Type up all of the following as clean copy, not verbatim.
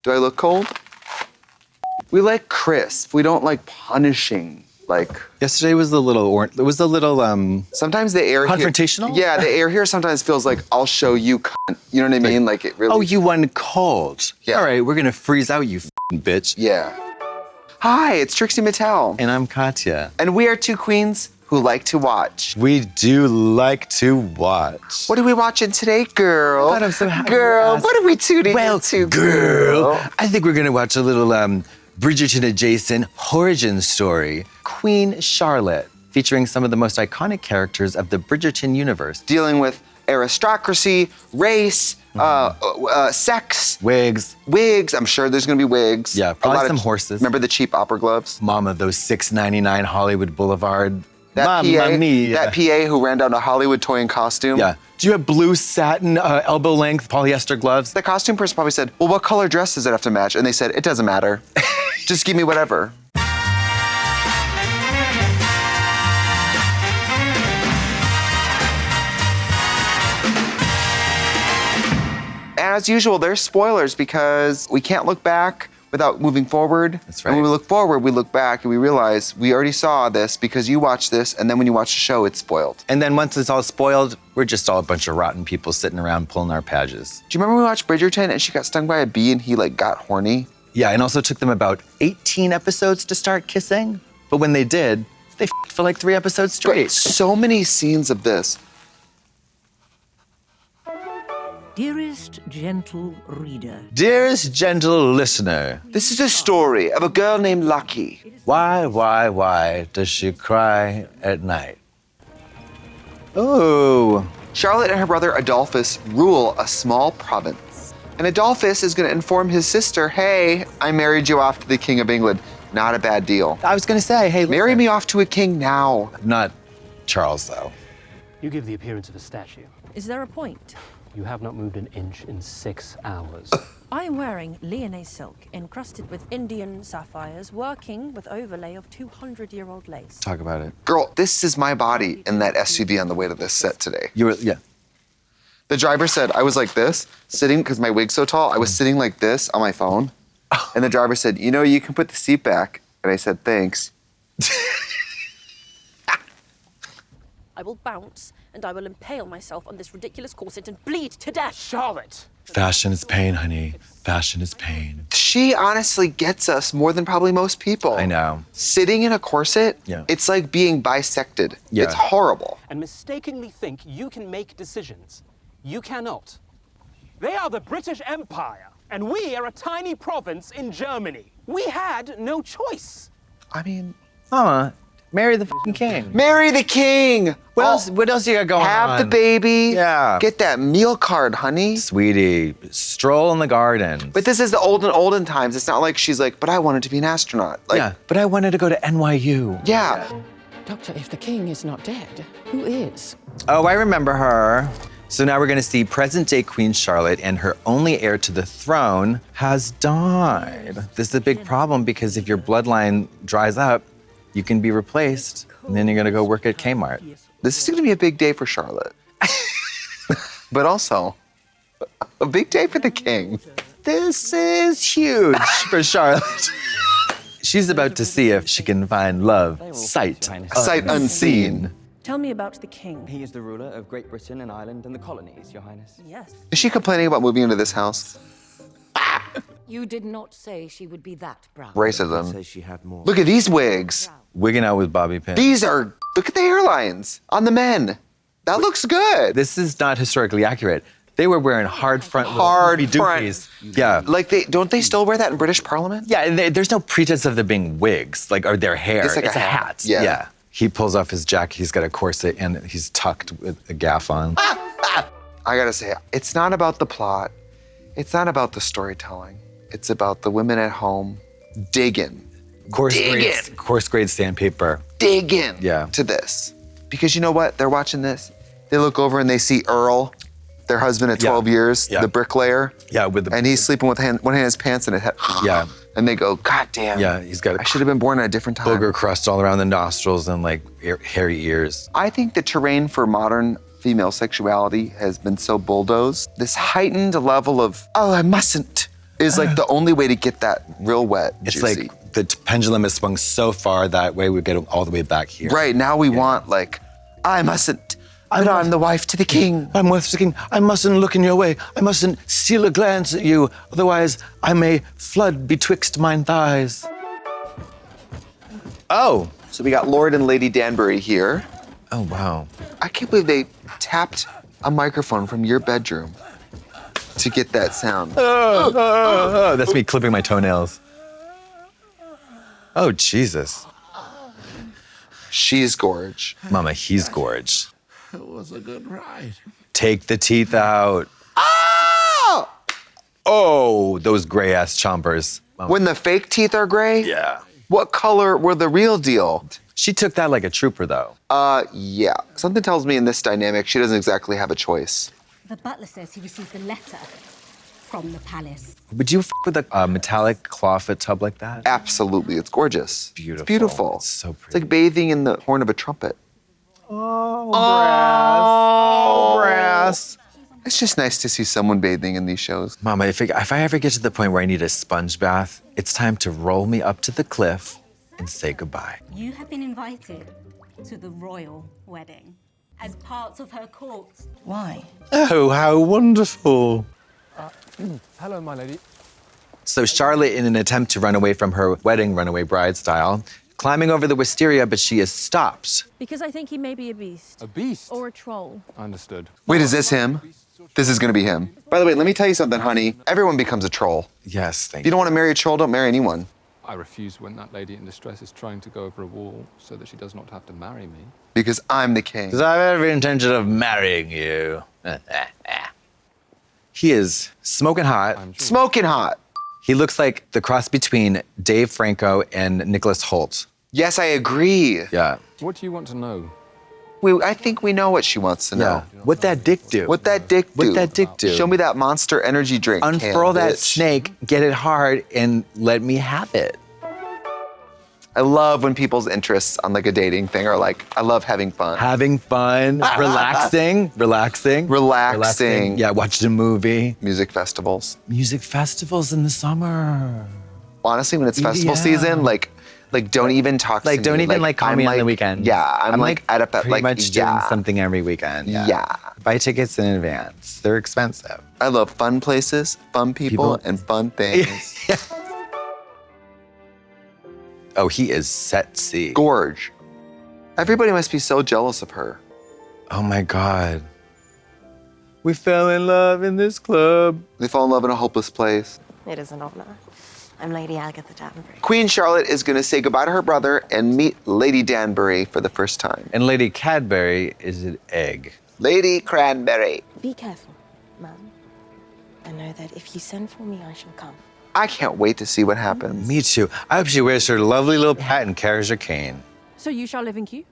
Do I look cold? We like crisp. We don't like punishing. Like Yesterday was a little, sometimes the air confrontational? Here, yeah, the air here sometimes feels like I'll show you, cunt. You know what I mean? Like it really. Oh, you won cold. Yeah. All right, we're gonna freeze out, you f***ing bitch. Yeah. Hi, it's Trixie Mattel. And I'm Katya. And we are two queens who like to watch. We do like to watch. What are we watching today, girl? God, I'm so happy Girl, you asked. what are we tuning into, girl? I think we're gonna watch a little Bridgerton adjacent origin story, Queen Charlotte, featuring some of the most iconic characters of the Bridgerton universe. Dealing with aristocracy, race, sex. Wigs. Wigs, I'm sure there's gonna be wigs. Yeah, A probably lot some of, horses. Remember the cheap opera gloves? Mama, those $6.99 Hollywood Boulevard. That Mamma PA, mia. that PA who ran down to Hollywood toy and costume. Yeah. Do you have blue satin elbow length polyester gloves? The costume person probably said, well, what color dress does it have to match? And they said, it doesn't matter. Just give me whatever. As usual, there's spoilers because we can't look back without moving forward. That's right. And when we look forward, we look back and we realize we already saw this because you watched this, and then when you watch the show, it's spoiled. And then once it's all spoiled, we're just all a bunch of rotten people sitting around pulling our pages. Do you remember when we watched Bridgerton and she got stung by a bee and he like got horny? Yeah, and also took them about 18 episodes to start kissing. But when they did, they f***ed for like 3 episodes straight. So many scenes of this. Dearest gentle reader, Dearest gentle listener, This is a story of a girl named Lucky. why does she cry at night? Oh, Charlotte and her brother Adolphus rule a small province. And Adolphus is gonna inform his sister, hey, I married you off to the King of England. Not a bad deal. I was gonna say, hey, Marry listen. me off to a king now. Not Charles, though. You give the appearance of a statue. is there a point? You have not moved an inch in 6 hours. I am wearing Lyonnais silk encrusted with Indian sapphires, working with overlay of 200-year-old lace. Talk about it. Girl, this is my body in that SUV on the way to this set today. You were, yeah. The driver said I was like this, sitting, because my wig's so tall, I was sitting like this on my phone. And the driver said, you know, you can put the seat back. And I said, thanks. I will bounce, and I will impale myself on this ridiculous corset and bleed to death. Charlotte! Fashion is pain, honey. Fashion is pain. She honestly gets us more than probably most people. I know. Sitting in a corset, Yeah. it's like being bisected. Yeah. It's horrible. And mistakenly think you can make decisions. You cannot. They are the British Empire, and we are a tiny province in Germany. We had no choice. I mean, Mama, marry the f***ing king. marry the king. What else you got going on? Have the baby. Yeah. Get that meal card, honey. Sweetie, stroll in the garden. But this is the olden times. It's not like she's like, but I wanted to be an astronaut. Like, yeah, but I wanted to go to NYU. yeah. Doctor, if the king is not dead, who is? Oh, I remember her. So now we're gonna see present-day Queen Charlotte, and her only heir to the throne has died. This is a big problem because if your bloodline dries up, you can be replaced, and then you're gonna go work at Kmart. This is gonna be a big day for Charlotte. But also, a big day for the king. This is huge for Charlotte. She's about to see if she can find love, sight unseen. Tell me about the king. He is the ruler of Great Britain and Ireland and the colonies, Your Highness. Yes. Is she complaining about moving into this house? You did not say she would be that proud. Racism. Says she had more. Look at these wigs. Wigging out with Bobby Pin. Look at the hairlines on the men. That looks good. This is not historically accurate. They were wearing hard front Hard little front. dookies. Yeah. Like don't they still wear that in British Parliament? Yeah, and there's no pretense of them being wigs, like, or their hair. It's like a hat. hat. Yeah. He pulls off his jacket, he's got a corset, and he's tucked with a gaff on. I gotta say, it's not about the plot. It's not about the storytelling. It's about the women at home digging Coarse grade sandpaper. Yeah. To this. Because you know what? They're watching this. They look over and they see Earl, their husband at 12 years, Yeah. the bricklayer. Yeah, with the. And he's sleeping with one hand in his pants and a head. Yeah. And they go, God damn. Yeah, he's got I a should have been born at a different time. booger crust all around the nostrils and like hairy ears. I think the terrain for modern female sexuality has been so bulldozed. This heightened level of, oh, I mustn't. is like the only way to get that real wet, It's juicy. like the pendulum has swung so far that way we get all the way back here. Right, now we want like, I mustn't, but I'm the wife to the king. I'm with the king. I mustn't look in your way. I mustn't steal a glance at you. Otherwise, I may flood betwixt mine thighs. Oh. So we got Lord and Lady Danbury here. Oh, wow. I can't believe they tapped a microphone from your bedroom to get that sound. Oh, that's me clipping my toenails. Oh, Jesus. She's gorge. Mama, he's gorge. It was a good ride. Take the teeth out. Oh! Oh, those gray ass chompers. Mama. When the fake teeth are gray? Yeah. What color were the real deal? She took that like a trooper, though. Yeah. Something tells me in this dynamic, she doesn't exactly have a choice. The butler says he received a letter from the palace. Would you f with a metallic clawfoot tub like that? Absolutely, it's gorgeous. Beautiful. It's beautiful. It's so It's pretty. like bathing in the horn of a trumpet. Oh, brass. It's just nice to see someone bathing in these shows. Mama, if I ever get to the point where I need a sponge bath, it's time to roll me up to the cliff and say goodbye. You have been invited to the royal wedding as part of her court. Why? Oh, how wonderful. Hello, my lady. So Charlotte, in an attempt to run away from her wedding, runaway bride style, climbing over the wisteria, but she is stopped. Because I think he may be a beast. A beast. Or a troll. Understood. Wait, is this him? This is gonna be him. By the way, let me tell you something, honey. Everyone becomes a troll. Yes, If thank you you. don't wanna marry a troll, don't marry anyone. I refuse when that lady in distress is trying to go over a wall so that she does not have to marry me. Because I'm the king. Because I have every intention of marrying you. He is smoking hot. Smoking hot. He looks like the cross between Dave Franco and Nicholas Hoult. Yes, I agree. Yeah. What do you want to know? I think we know what she wants to know. Yeah. What that dick do? What that dick do? What that dick do? Show me that Monster Energy drink. Unfurl can, that bitch. snake, get it hard, and let me have it. I love when people's interests on like a dating thing are like, I love having fun. Having fun, relaxing. Relaxing. Yeah, watching a movie. Music festivals. Music festivals in the summer. Honestly, when it's festival Yeah. season, like don't even talk to me. Like, don't even like call I'm me on the like- weekend. Yeah, I'm like at up at pretty like much yeah. doing something every weekend. Yeah. Buy tickets in advance. They're expensive. I love fun places, fun people, and fun things. Oh, he is sexy. Gorge. Everybody must be so jealous of her. Oh my God. We fell in love in this club. They fall in love in a hopeless place. It is an honor. I'm Lady Agatha Danbury. Queen Charlotte is going to say goodbye to her brother and meet Lady Danbury for the first time. And Lady Cadbury is an egg. Lady Cranberry. Be careful, ma'am. I know that if you send for me, I shall come. I can't wait to see what happens. Me too. I hope she wears her lovely little hat and carries her cane. So you shall live in Kew?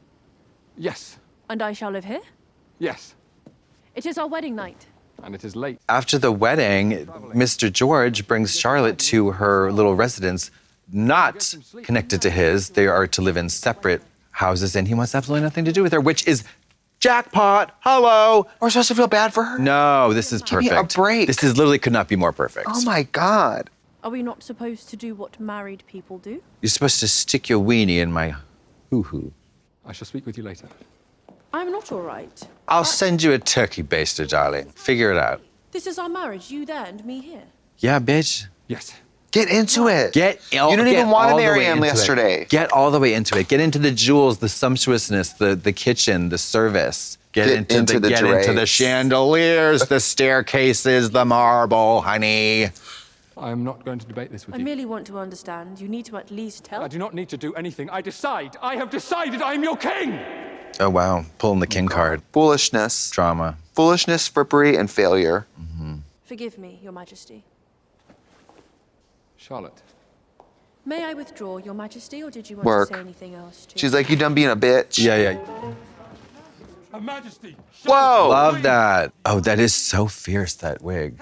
Yes. And I shall live here? Yes. It is our wedding night. And it is late. After the wedding, Mr. George brings Charlotte to her little residence, not connected to his. They are to live in separate houses, and he wants absolutely nothing to do with her, which is jackpot. Hello. We're supposed to feel bad for her? No, this is Give me perfect. a break. This is literally could not be more perfect. Oh my God. Are we not supposed to do what married people do? You're supposed to stick your weenie in my hoo-hoo. I shall speak with you later. I'm not all right. I'll send you a turkey baster, darling. Figure it out. This is our marriage, you there and me here. Yeah, bitch. Yes. Get into it. You You didn't even want to marry him yesterday. Get all the way into it. Get into the jewels, the sumptuousness, the kitchen, the service. Get into the drapes. chandeliers, the staircases, the marble, honey. I am not going to debate this with I you. merely want to understand. You need to at least tell. I do not need to do anything. I decide. I have decided I am your king. Oh wow, pulling the king card. Foolishness. Drama. Foolishness, frippery, and failure. Forgive me, Your Majesty. Charlotte. May I withdraw, Your Majesty, or did you want Work. to say anything else too? She's like, you done being a bitch? Yeah. Her Majesty. Whoa. Love that. Oh, that is so fierce, that wig.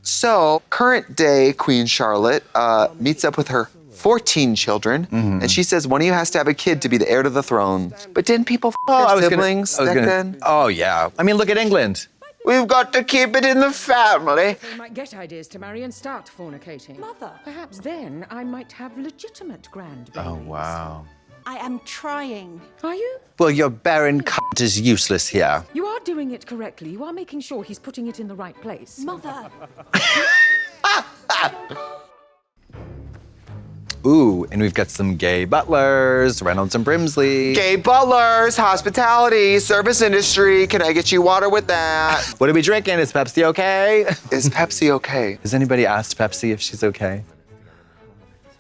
So, current day Queen Charlotte meets up with her 14 children, and she says one of you has to have a kid to be the heir to the throne. But didn't people their siblings back then? Oh yeah. I mean, look at England. We've got to keep it in the family. They might get ideas to marry and start fornicating. Mother. Perhaps then I might have legitimate grandbabies. Oh, wow. I am trying. Are you? Well, your barren cunt is useless here. You are doing it correctly. You are making sure he's putting it in the right place. Mother. Ooh, and we've got some gay butlers, Reynolds and Brimsley. Gay butlers, hospitality, service industry. Can I get you water with that? What are we drinking? Is Pepsi okay? Is Pepsi okay? Has anybody asked Pepsi if she's okay?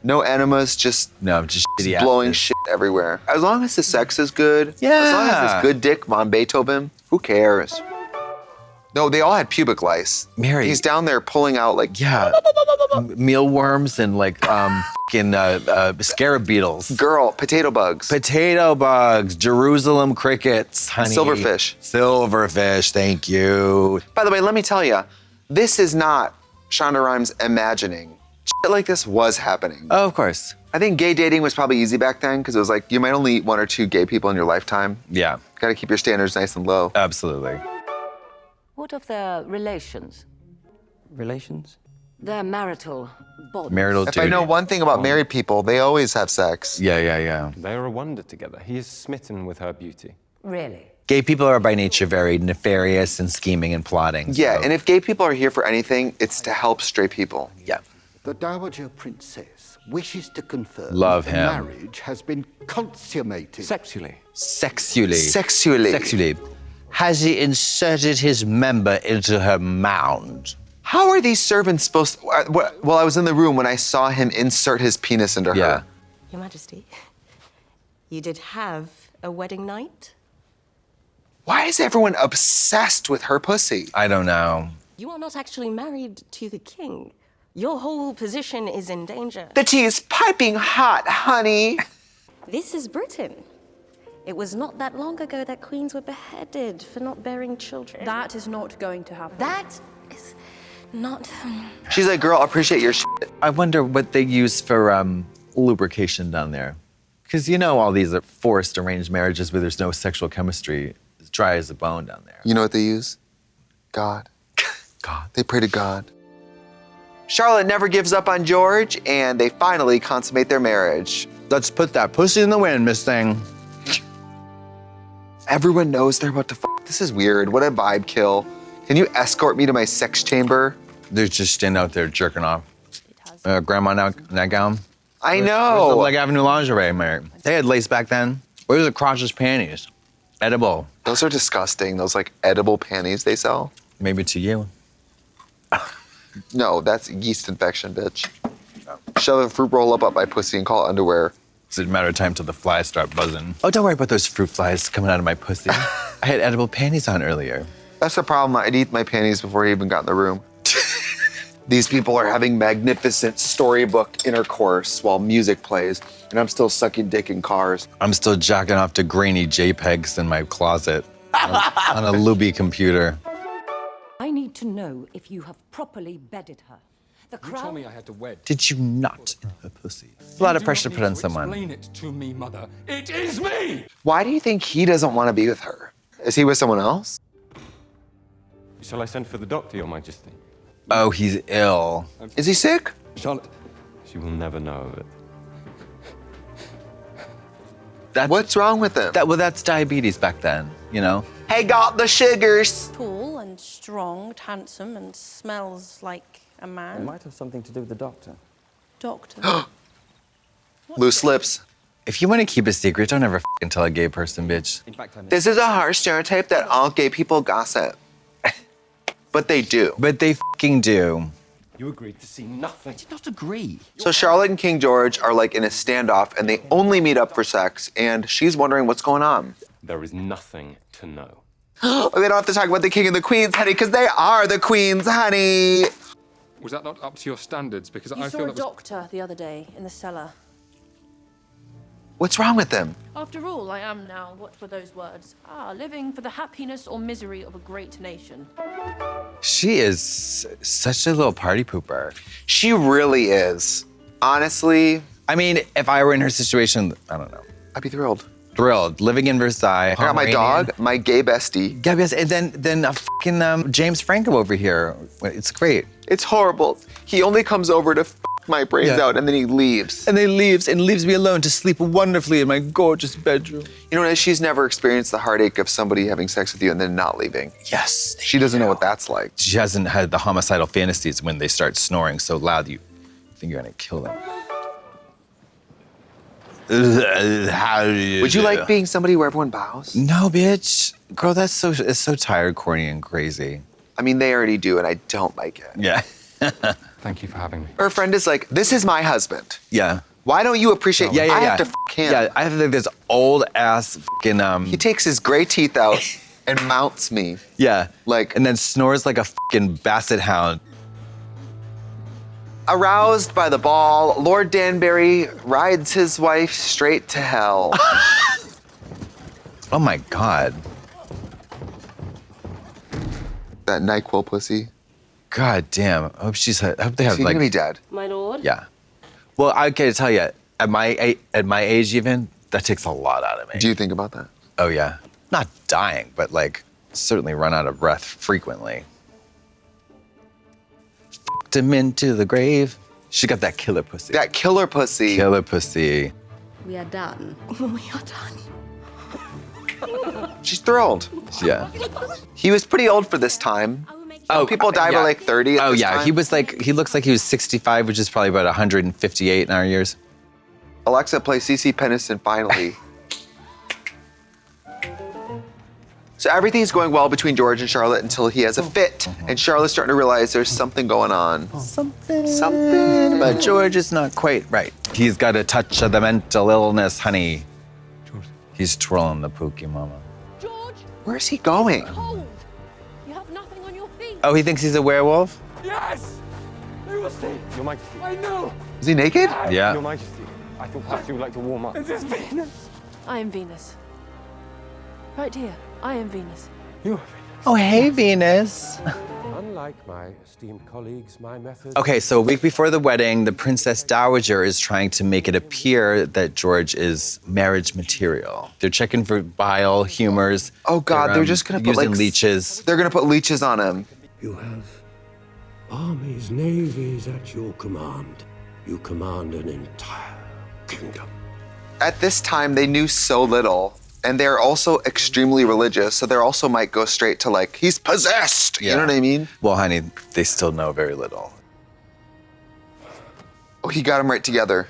No enemas, just No, just shitty blowing asses. shit everywhere. As long as the sex is good. As long as Yeah. it's good dick von Beethoven, who cares? No, they all had pubic lice. Mary. He's down there pulling out like Yeah. Mealworms and like fucking scarab beetles. girl, potato bugs. Potato bugs, Jerusalem crickets, honey. Silverfish. Silverfish, thank you. By the way, let me tell you, this is not Shonda Rhimes imagining. Shit like this was happening. Oh, of course. I think gay dating was probably easy back then because it was like you might only meet one or two gay people in your lifetime. Yeah, Got to keep your standards nice and low. absolutely. What of their relations? Relations? Their marital bonds? Marital If duty. I know one thing about married people, they always have sex. Yeah. They are a wonder together. He is smitten with her beauty. Really? Gay people are by nature very nefarious and scheming and plotting. Yeah, so- and if gay people are here for anything, it's to help straight people. Yeah. The Dowager Princess wishes to confirm Love that the him. marriage has been consummated. Sexually. Sexually. Sexually. Sexually. Has he inserted his member into her mound? How are these servants supposed to, well, I was in the room when I saw him insert his penis into Yeah. her. Your Majesty, you did have a wedding night? Why is everyone obsessed with her pussy? I don't know. You are not actually married to the king. Your whole position is in danger. The tea is piping hot, honey. This is Britain. It was not that long ago that queens were beheaded for not bearing children. That is not going to happen. That is not. She's like, girl, appreciate your shit. I wonder what they use for lubrication down there. Because you know all these are forced arranged marriages where there's no sexual chemistry. It's dry as a bone down there. You know what they use? God. God. They pray to God. Charlotte never gives up on George, and they finally consummate their marriage. Let's put that pussy in the wind, Miss Thing. Everyone knows they're about to fuck. This is weird. What a vibe kill. Can you escort me to my sex chamber? They're just standing out there jerking off. Grandma nightgown. I Where's the know. Leg Avenue lingerie, Mary? They had lace back then. Where's the crotchless panties? Edible. Those are disgusting. Those like edible panties they sell. Maybe to you. No, that's yeast infection, bitch. Shove a fruit roll up my pussy and call it underwear. It's a matter of time till the flies start buzzing. Oh, don't worry about those fruit flies coming out of my pussy. I had edible panties on earlier. That's the problem. I'd eat my panties before he even got in the room. These people are having magnificent storybook intercourse while music plays, and I'm still sucking dick in cars. I'm still jacking off to grainy JPEGs in my closet on a Luby computer. I need to know if you have properly bedded her. The You crowd... told me I had to wed. Did you not in her pussy? A lot of pressure to put on someone. Explain it to me, Mother. It is me! Why do you think he doesn't want to be with her? Is he with someone else? Shall I send for the doctor, Your Majesty? Oh, he's ill. Is he sick? Charlotte, she will never know of it. What's wrong with him? Well, that's diabetes back then, you know? Hey, got the sugars. Tall and strong, handsome, and smells like a It man. might have something to do with the doctor. Doctor. Loose lips. If you want to keep a secret, don't ever f***ing tell a gay person, bitch. In fact, I know. This is a harsh stereotype that all gay people gossip. But they do. But they f***ing do. You agreed to see nothing. I did not agree. So Charlotte and King George are like in a standoff and they only meet up for sex, and she's wondering what's going on. There is nothing to know. We don't have to talk about the king and the queens, honey, because they are the queens, honey. Was that not up to your standards? Because You I saw feel a that was... doctor the other day in the cellar. What's wrong with them? After all, I am now, what were those words? Living for the happiness or misery of a great nation. She is such a little party pooper. She really is. Honestly, I mean, if I were in her situation, I don't know. I'd be thrilled. Thrilled. Living in Versailles. I got my dog, my gay bestie. Yeah, yes, and then a fucking James Franco over here. It's great. It's horrible. He only comes over to my brains out and then he leaves. And then he leaves me alone to sleep wonderfully in my gorgeous bedroom. You know, she's never experienced the heartache of somebody having sex with you and then not leaving. Yes. She doesn't know what that's like. She hasn't had the homicidal fantasies when they start snoring so loud you think you're gonna kill them. Would you like being somebody where everyone bows? No, bitch. Girl, it's so tired, corny, and crazy. I mean, they already do, and I don't like it. Yeah. Thank you for having me. Her friend is like, this is my husband. Yeah. Why don't you appreciate Yeah, I have to him. Yeah, I have like this old ass fucking He takes his gray teeth out and mounts me. Yeah. Like, and then snores like a fucking basset hound. Aroused by the ball, Lord Danbury rides his wife straight to hell. Oh my God. That NyQuil pussy. God damn. I hope they have She's like. gonna be dead. My lord? Yeah. Well, I gotta tell you, at my age even, that takes a lot out of me. Do you think about that? Oh yeah. Not dying, but like certainly run out of breath frequently. Fucked him into the grave. She got that killer pussy. That killer pussy. Killer pussy. We are done. We are done. She's thrilled. Yeah. He was pretty old for this time. Oh, people die by like 30 at Oh this yeah, time. he looks like he was 65, which is probably about 158 in our years. Alexa, play CeCe Peniston finally. So everything's going well between George and Charlotte until he has a fit, and Charlotte's starting to realize there's something going on. Something. But George is not quite right. He's got a touch of the mental illness, honey. George. He's twirling the pookie mama. George, Where's he going? cold. You have nothing on your feet. Oh, he thinks he's a werewolf? Yes! You will see. Your Majesty. I know. Is he naked? Yeah. Your Majesty. I thought perhaps you would like to warm up. This is Venus. I am Venus. Right here, I am Venus. You are Venus. Oh, hey, Venus. Unlike my esteemed colleagues, my methods... Okay, so a week before the wedding, the Princess Dowager is trying to make it appear that George is marriage material. They're checking for bile, humors. Oh God, they're just gonna put using like leeches. They're gonna put leeches on him. You have armies, navies at your command. You command an entire kingdom. At this time, they knew so little, and they're also extremely religious, so they also might go straight to like, he's possessed. You know what I mean? Well, honey, they still know very little. Oh, he got them right together.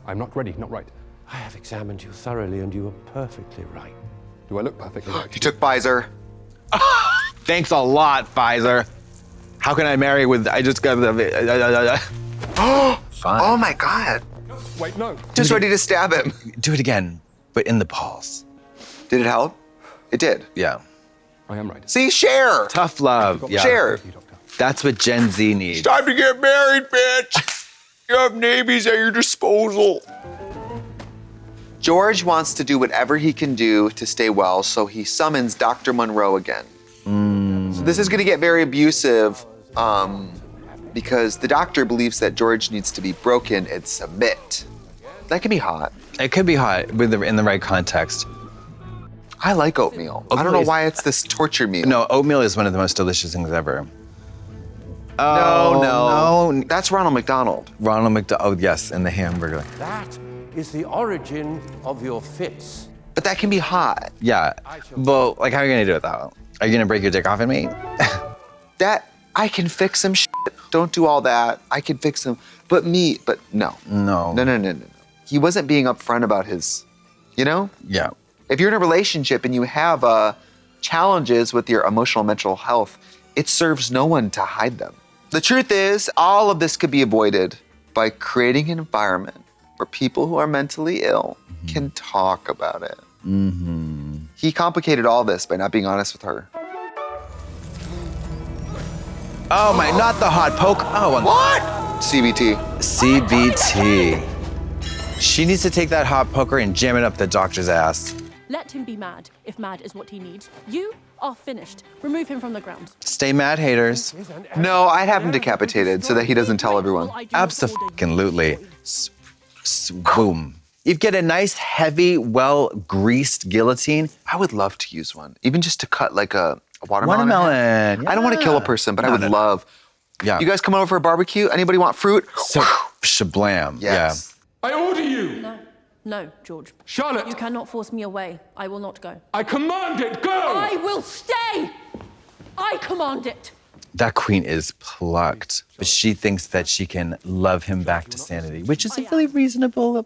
I'm not ready, not right. I have examined you thoroughly, and you are perfectly right. Do I look perfectly right? He took Pfizer. Thanks a lot, Pfizer. How can I marry with, I just got the, Fine. Oh my God. Wait, no. Just ready to stab him. Do it again, but in the balls. Did it help? It did. Yeah. I am right. See, share. Tough love. Yeah. Share. That's what Gen Z needs. Time to get married, bitch. You have navies at your disposal. George wants to do whatever he can do to stay well, so he summons Dr. Monroe again. So this is gonna get very abusive because the doctor believes that George needs to be broken and submit. That can be hot. It could be hot in the right context. I like oatmeal. I don't know why it's this torture meal. No, oatmeal is one of the most delicious things ever. No. That's Ronald McDonald. Ronald McDonald, oh yes, and the hamburger. That is the origin of your fits. But that can be hot. Yeah, but like how are you gonna do it though? Are you gonna break your dick off in me? That, I can fix some shit. Don't do all that. I can fix them. But no. No. He wasn't being upfront about his, you know? Yeah. If you're in a relationship and you have challenges with your emotional mental health, it serves no one to hide them. The truth is, all of this could be avoided by creating an environment where people who are mentally ill can talk about it. He complicated all this by not being honest with her. Oh my, not the hot poke. Oh, what? CBT. CBT. She needs to take that hot poker and jam it up the doctor's ass. Let him be mad, if mad is what he needs. You are finished. Remove him from the ground. Stay mad, haters. No, I'd have him decapitated so that he doesn't tell everyone. Abso-fucking-lutely. Boom. You get a nice, heavy, well-greased guillotine. I would love to use one, even just to cut like a watermelon. Watermelon. I don't want to kill a person, but I would love. Yeah. You guys come over for a barbecue? Anybody want fruit? So, shablam. Yes. I order you! No, no, George. Charlotte! You cannot force me away. I will not go. I command it, go! I will stay! I command it! That queen is plucked, but she thinks that she can love him back to sanity, which is a really reasonable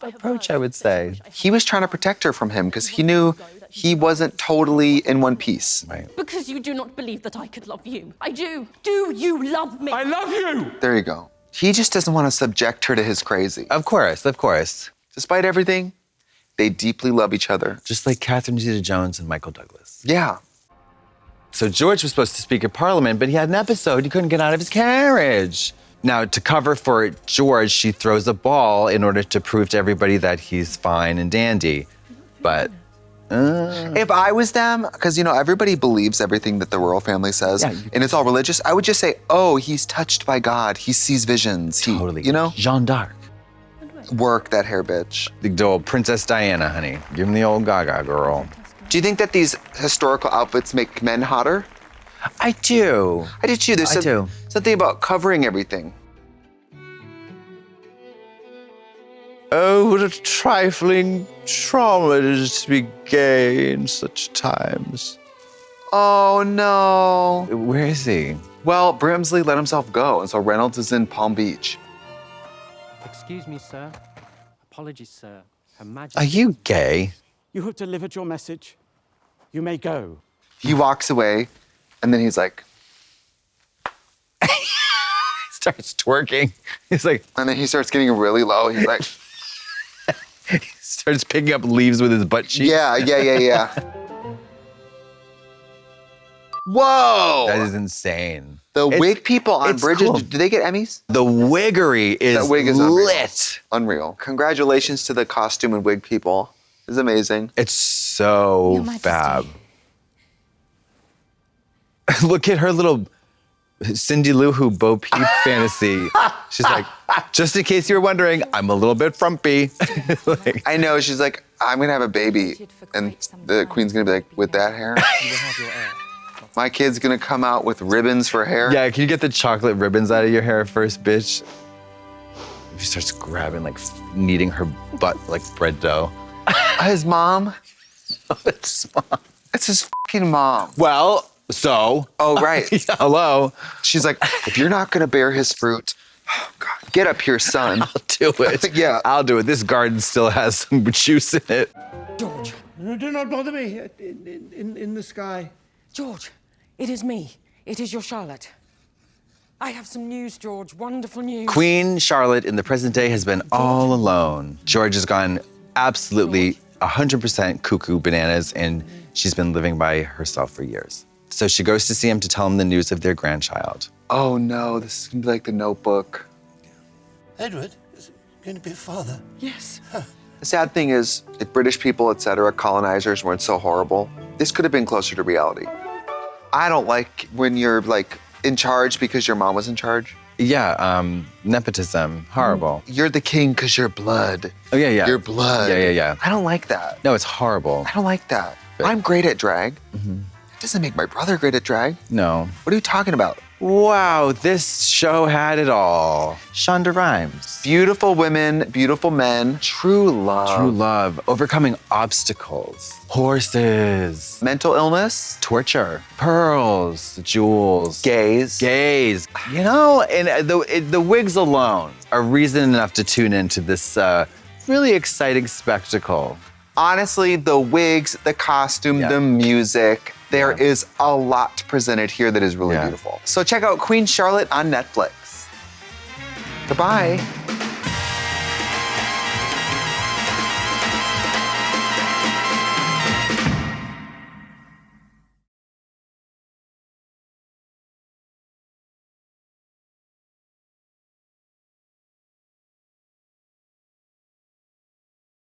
approach, I would say. He was trying to protect her from him because he knew he wasn't totally in one piece. Right. Because you do not believe that I could love you. I do. Do you love me? I love you! There you go. He just doesn't want to subject her to his crazy. Of course, of course. Despite everything, they deeply love each other. Just like Catherine Zeta-Jones and Michael Douglas. Yeah. So George was supposed to speak at Parliament, but he had an episode. He couldn't get out of his carriage. Now, to cover for George, she throws a ball in order to prove to everybody that he's fine and dandy. But if I was them, because everybody believes everything that the royal family says, and it's all religious, I would just say, oh, he's touched by God. He sees visions. Totally. You Jeanne d'Arc. Work that hair, bitch. The old Princess Diana, honey. Give him the old Gaga girl. Do you think that these historical outfits make men hotter? I do. I do too. There's something about covering everything. Oh, what a trifling trauma it is to be gay in such times. Oh, no. Where is he? Well, Brimsley let himself go, and so Reynolds is in Palm Beach. Excuse me, sir. Apologies, sir. Her Majesty. Are you gay? You have delivered your message. You may go. He walks away, and then he's like... starts twerking. He's like... And then he starts getting really low. He's like... he starts picking up leaves with his butt cheeks. Yeah. Whoa! That is insane. The wig people on Bridges, cool. do they get Emmys? The wiggery is, that wig is lit. Unreal. Congratulations to the costume and wig people. It's amazing. It's so fab. Look at her little Cindy Lou Who Bo Peep fantasy. She's like, just in case you were wondering, I'm a little bit frumpy. I know, she's like, I'm gonna have a baby. And the queen's gonna be like, with that hair? My kid's gonna come out with ribbons for hair. Yeah, can you get the chocolate ribbons out of your hair first, bitch? She starts grabbing, like, kneading her butt like bread dough. His mom? Oh, it's his mom. It's his fucking mom. Well, so. Oh, right. Yeah, hello. She's like, if you're not gonna bear his fruit, oh God, get up here, son. I'll do it. Yeah. I'll do it. This garden still has some juice in it. George. Do not bother me in the sky. George, it is me. It is your Charlotte. I have some news, George. Wonderful news. Queen Charlotte in the present day has been all alone. George has gone absolutely 100% cuckoo bananas, and she's been living by herself for years. So she goes to see him to tell him the news of their grandchild. Oh no, this is gonna be like The Notebook. Edward is going to be a father. Yes. The sad thing is, if British people, etc., colonizers weren't so horrible, this could have been closer to reality. I don't like when you're like in charge because your mom was in charge. Yeah, nepotism, horrible. You're the king because you're blood. Oh, yeah, yeah. Your blood. Yeah. I don't like that. No, it's horrible. I don't like that. I'm great at drag. It doesn't make my brother great at drag. No. What are you talking about? Wow, this show had it all. Shonda Rhimes. Beautiful women, beautiful men, true love. True love, overcoming obstacles, horses, mental illness, torture, pearls, jewels, gays. You know, and the wigs alone are reason enough to tune into this really exciting spectacle. Honestly, the wigs, the costume, the music, there is a lot presented here that is really beautiful. So check out Queen Charlotte on Netflix. Goodbye.